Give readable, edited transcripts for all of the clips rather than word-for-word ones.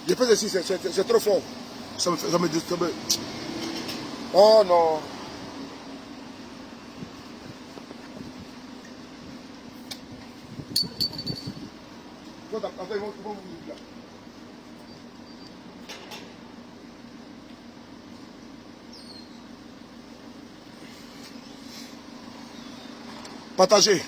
Je fais ceci, c'est trop fort. Ça me disturbe. Oh non. Partagez.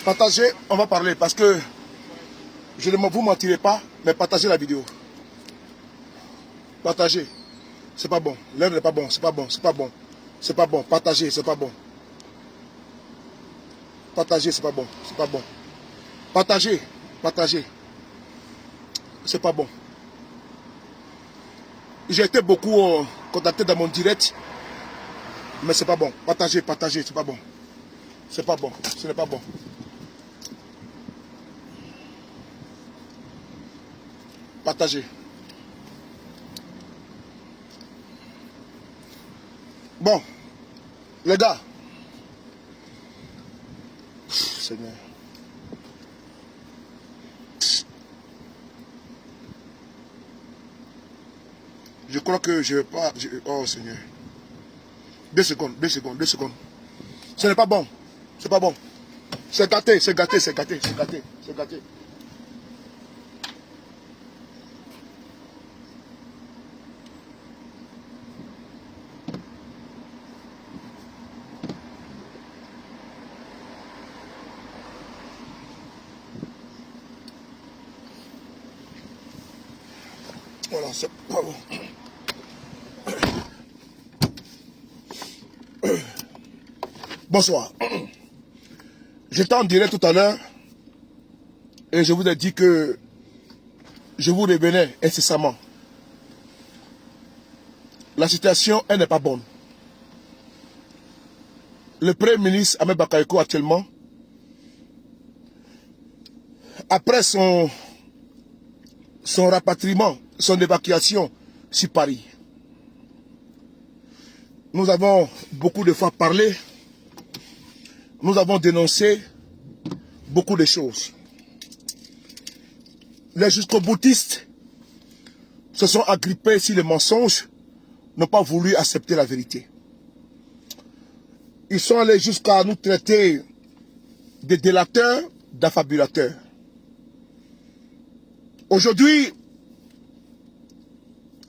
Partagez, on va parler parce que je ne vous mentirez pas, mais partagez la vidéo. Partagez. C'est pas bon. L'heure n'est pas bon. C'est pas bon. C'est pas bon. C'est pas bon. Partagez, c'est pas bon. Partagez, c'est pas bon. C'est pas bon. Partagez. Partagez. C'est pas bon. J'ai été beaucoup contacté dans mon direct, mais c'est pas bon. Partagez, partagez, c'est pas bon. C'est pas bon. Ce n'est pas bon. Partagez. Bon, les gars. Seigneur. Je crois que je ne vais pas... oh Seigneur. 2 secondes, 2 secondes, 2 secondes. Ce n'est pas bon. C'est pas bon. C'est gâté, c'est gâté, c'est gâté, c'est gâté, c'est gâté. Voilà, c'est pas bon. Bonsoir. J'étais en direct tout à l'heure et je vous ai dit que je vous revenais incessamment. La situation, elle n'est pas bonne. Le Premier ministre Ahmed Bakayoko actuellement, après son rapatriement, son évacuation sur Paris, nous avons beaucoup de fois parlé, nous avons dénoncé beaucoup de choses. Les jusqu'au-boutistes se sont agrippés sur les mensonges, n'ont pas voulu accepter la vérité. Ils sont allés jusqu'à nous traiter de délateurs, d'affabulateurs. Aujourd'hui,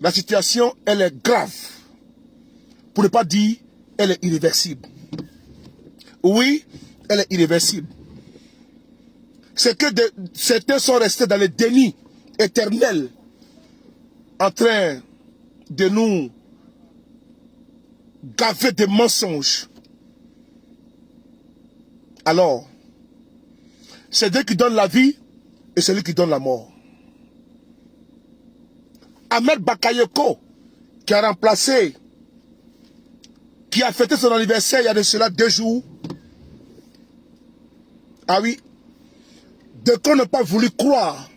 la situation, elle est grave. Pour ne pas dire, elle est irréversible. Oui, elle est irréversible. C'est que certains sont restés dans le déni éternel, en train de nous gaver des mensonges. Alors, c'est Dieu qui donne la vie et c'est lui qui donne la mort. Ahmed Bakayoko, qui a remplacé, qui a fêté son anniversaire il y a de cela 2 jours. Ah oui, dès qu'on n'a pas voulu croire,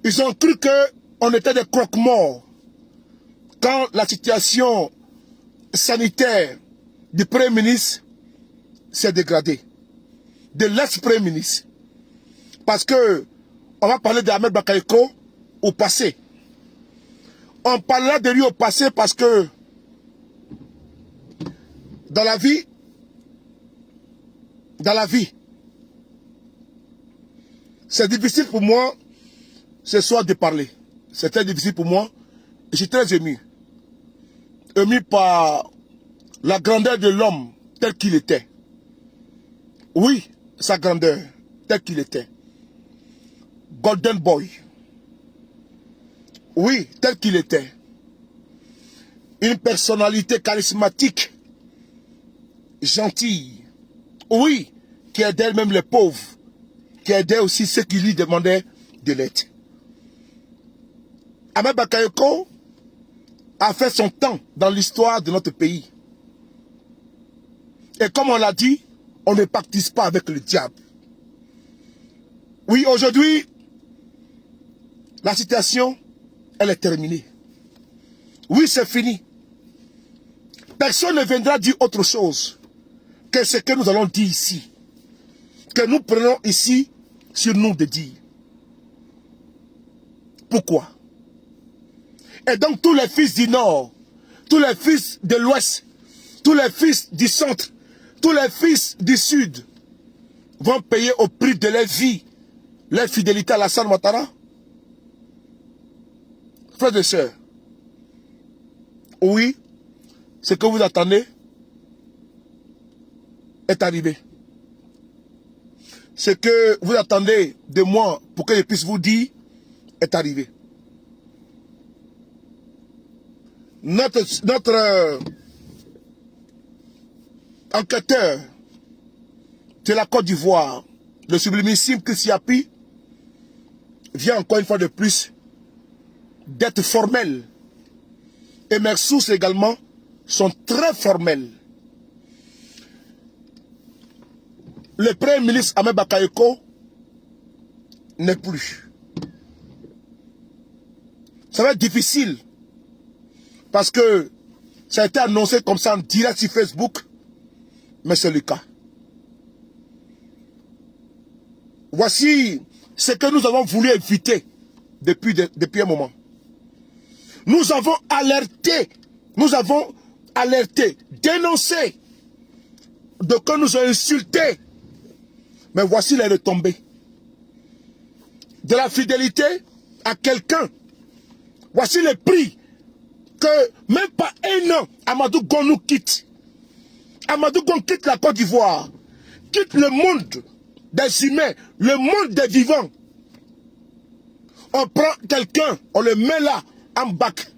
ils ont cru qu'on était des croque-morts. Quand la situation sanitaire du Premier ministre s'est dégradée, de l'ex-Premier ministre. Parce que on va parler d'Ahmed Bakayoko au passé. On parlera de lui au passé parce que dans la vie, c'est difficile pour moi ce soir de parler. C'est très difficile pour moi. Je suis très ému. Ému par la grandeur de l'homme tel qu'il était. Oui, sa grandeur tel qu'il était. Golden Boy. Oui, tel qu'il était. Une personnalité charismatique gentille, oui, qui aidait même les pauvres, qui aidait aussi ceux qui lui demandaient de l'aide. Ahmed Bakayoko a fait son temps dans l'histoire de notre pays. Et comme on l'a dit, on ne pactise pas avec le diable. Oui, aujourd'hui, la situation, elle est terminée. Oui, c'est fini. Personne ne viendra dire autre chose que ce que nous allons dire ici. Que nous prenons ici sur nous de dire. Pourquoi? Et donc tous les fils du Nord, tous les fils de l'Ouest, tous les fils du Centre, tous les fils du Sud vont payer au prix de leur vie, leur fidélité à Alassane Ouattara. Frères et sœurs, oui, ce que vous attendez est arrivé. Ce que vous attendez de moi pour que je puisse vous dire est arrivé. Notre enquêteur de la Côte d'Ivoire, le sublimissime Christiapi, vient encore une fois de plus d'être formel. Et mes sources également sont très formelles. Le Premier ministre Ahmed Bakayoko n'est plus. Ça va être difficile parce que ça a été annoncé comme ça en direct sur Facebook, mais c'est le cas. Voici ce que nous avons voulu éviter depuis un moment. Nous avons alerté, dénoncé, de que nous avons insulté. Mais voici les retombées. De la fidélité à quelqu'un. Voici le prix que même pas un an, Amadou Gon nous quitte. Amadou Gon quitte la Côte d'Ivoire, quitte le monde des humains, le monde des vivants. On prend quelqu'un, on le met là, en bac.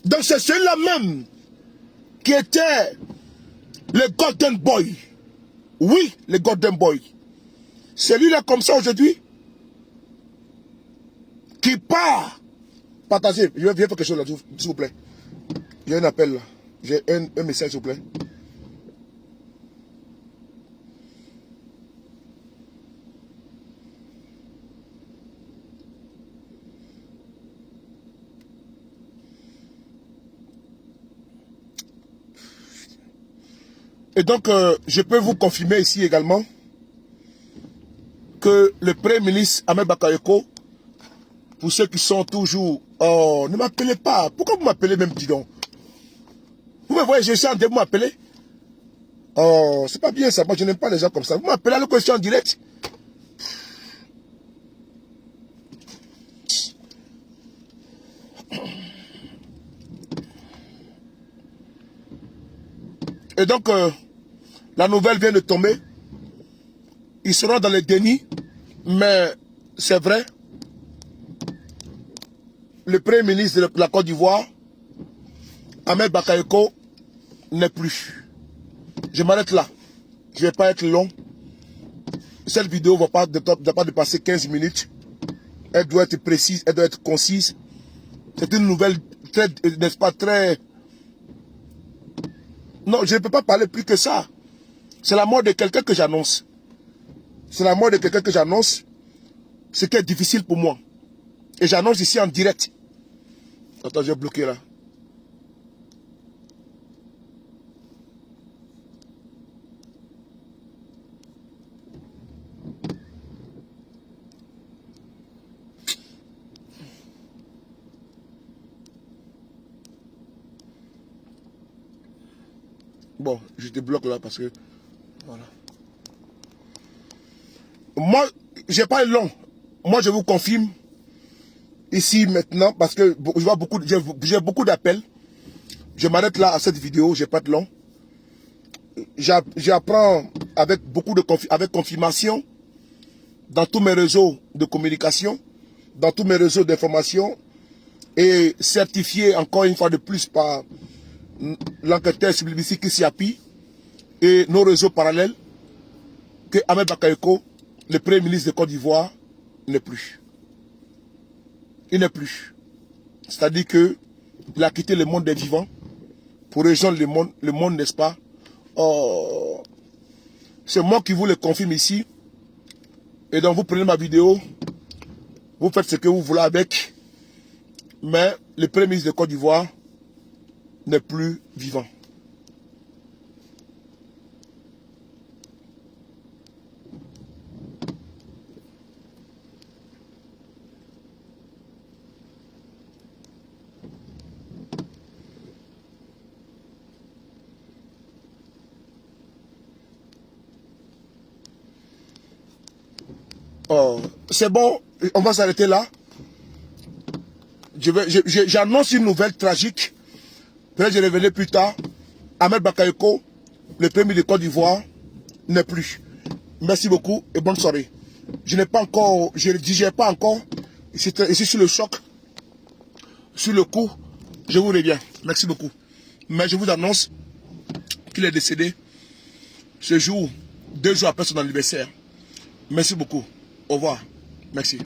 Donc c'est celui-là même qui était le Golden Boy. Oui, le Golden Boy. Celui-là comme ça aujourd'hui, qui part. Partagez, je vais faire quelque chose là, s'il vous plaît. J'ai un appel là. J'ai un message, s'il vous plaît. Et donc, je peux vous confirmer ici également que le Premier ministre Ahmed Bakayoko, pour ceux qui sont toujours... Oh, ne m'appelez pas. Pourquoi vous m'appelez même, dis donc? Vous me voyez, je suis en train de m'appeler. Oh, c'est pas bien ça. Moi, je n'aime pas les gens comme ça. Vous m'appelez à la question en direct. Et donc, la nouvelle vient de tomber. Ils seront dans le déni. Mais c'est vrai. Le Premier ministre de la Côte d'Ivoire, Ahmed Bakayoko, n'est plus. Je m'arrête là. Je ne vais pas être long. Cette vidéo ne va pas dépasser 15 minutes. Elle doit être précise, elle doit être concise. C'est une nouvelle très, n'est-ce pas, très... Non, je ne peux pas parler plus que ça. C'est la mort de quelqu'un que j'annonce. C'est la mort de quelqu'un que j'annonce. Ce qui est difficile pour moi. Et j'annonce ici en direct. Attends, j'ai bloqué là. Bon, je te bloque là parce que... Voilà. Moi, je n'ai pas long. Moi, je vous confirme ici maintenant parce que je vois j'ai beaucoup d'appels. Je m'arrête là à cette vidéo, je n'ai pas de long. J'apprends avec beaucoup de confirmation dans tous mes réseaux de communication, dans tous mes réseaux d'information et certifié encore une fois de plus par l'enquêteur Sublimisi Christiapi et nos réseaux parallèles que Ahmed Bakayoko, le Premier ministre de Côte d'Ivoire, n'est plus. Il n'est plus. C'est-à-dire qu'il a quitté le monde des vivants pour rejoindre le monde, n'est-ce pas? Oh, c'est moi qui vous le confirme ici. Et donc vous prenez ma vidéo, vous faites ce que vous voulez avec, mais le Premier ministre de Côte d'Ivoire n'est plus vivant. Oh, c'est bon, on va s'arrêter là. J'annonce une nouvelle tragique. Peut-être je reviendrai plus tard. Ahmed Bakayoko, le Premier de Côte d'Ivoire, n'est plus. Merci beaucoup et bonne soirée. Je n'ai pas encore, je ne digère pas encore. Je suis sur le choc, sur le coup. Je vous reviens. Merci beaucoup. Mais je vous annonce qu'il est décédé ce jour, 2 jours après son anniversaire. Merci beaucoup. Au revoir. Merci.